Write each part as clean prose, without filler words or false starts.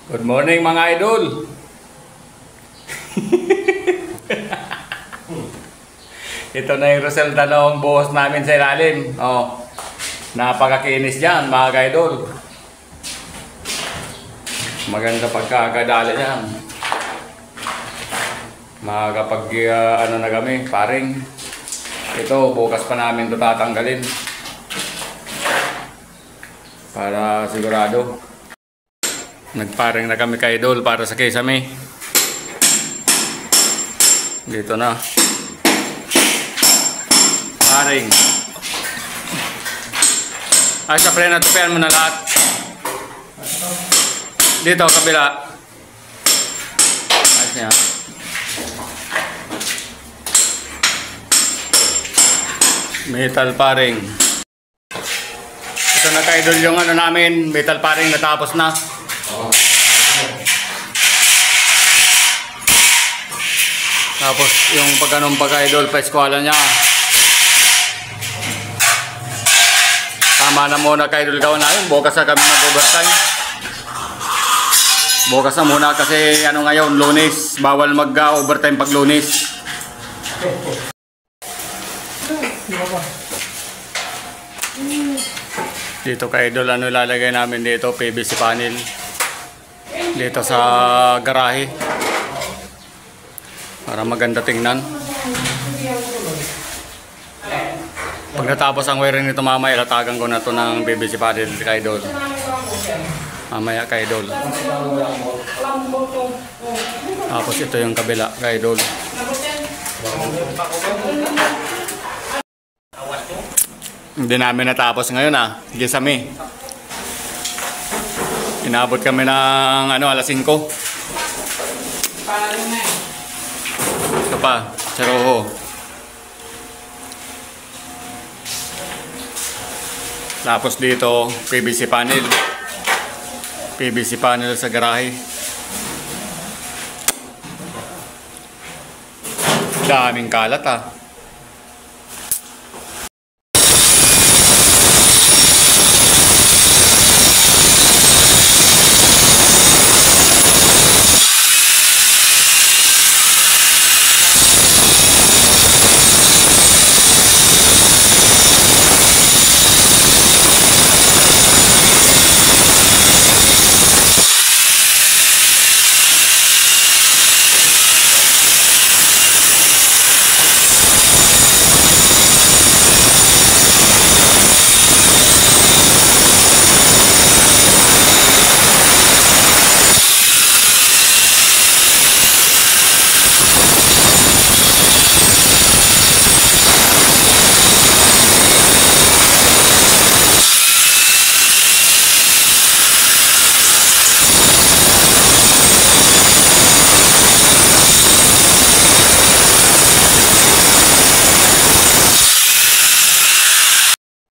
Good morning mga idol. Ito na yung resulta ng buhos namin sa ilalim. Oh, napakakinis yan mga idol. Maganda pagkakadali yan. Makakapag ano na kami, paring. Ito, bukas pa namin ito tatanggalin. Para sigurado. Nagparing na kami kay idol para sa kisame. Dito na. Paring. Ay, sa prena, tupian mo na lahat. Dito, kabila. Ayos niya. Metal paring. Ito na ka-idol yung ano namin, metal paring natapos na. Tapos yung pag-anong pag-idol, pa-eskwala niya. Tama na muna ka-idol gawin namin. Bukas na kami mag-overtime. Bukas na muna kasi ano ngayon, Lunes. Bawal mag-overtime pag Lunes. Dito ka-idol, ano ilalagay namin dito? PVC panel. Dito sa garahe. Para maganda tingnan. Pag natapos ang wiring nito mamaya, ilatagan ko na to ng PVC panel ka-idol. Mamaya ka-idol. Tapos ito yung kabila ka-idol. Hindi namin natapos ngayon gisame. Inabot kami ng ano, alas 5. Ito pa, Charoho. Tapos dito, PVC panel. PVC panel sa garahe. Daming kalat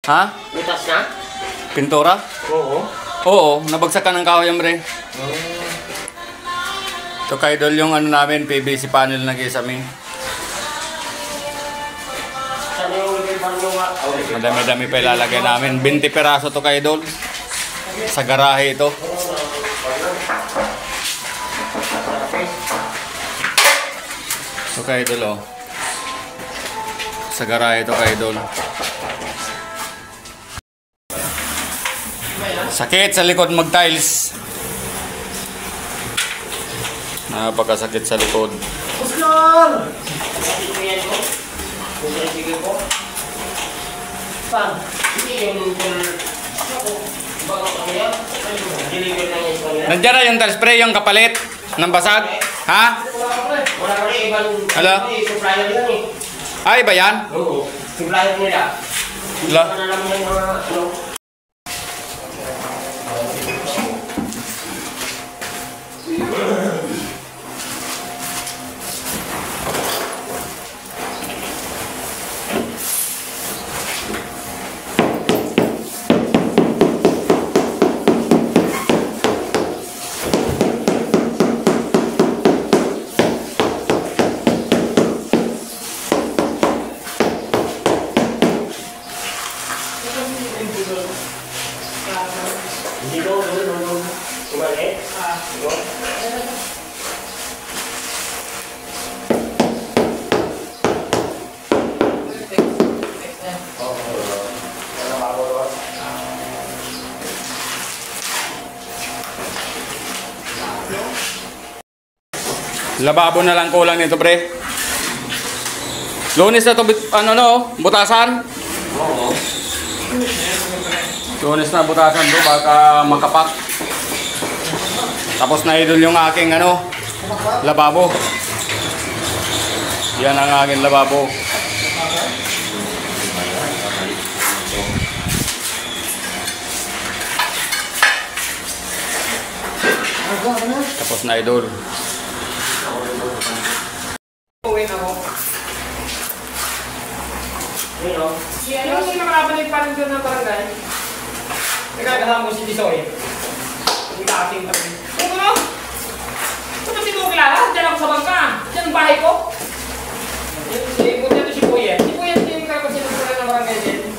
Ha? Butas na? Pintura? Oo. Oo, nabagsakan ng kahoy bre. Ito ka-idol yung ano namin, PVC panel na gisame. Madami-dami pa ilalagay namin. 20 peraso to ka-idol. Sa garahe ito. Ito ka-idol Sa garahe ito ka-idol. Sakit sa likod mag-tiles. Napakasakit sa likod. Oscar! Nandiyan na yung tiles spray, yung kapalit ng basag. Ha? Wala pa rin ibang Hello? supplier yan Ay ba yan? Oo. Supplier nila. Hello? Ano naman yung mga ano? maliit. Yun. Lababo na lang kulang nito, pre. Lunes na to, ano no, butasan. Lunes na butasan to, baka makapak. Tapos na idol yung aking ano, lababo. Yan ang aking lababo. Tapos na idol. Uwi na ako. Yun o. Yung nakabalik pa rin doon ng barangay. Nagkagahan mo si Tisoy. Hindi ka ating tabi. Ito mo? Ito ba si mo kilala? Diyan ako sa bangka. Diyan ang bahay ko. Si Puyet. Si Puyet yung kakasinusulan ng barangay din.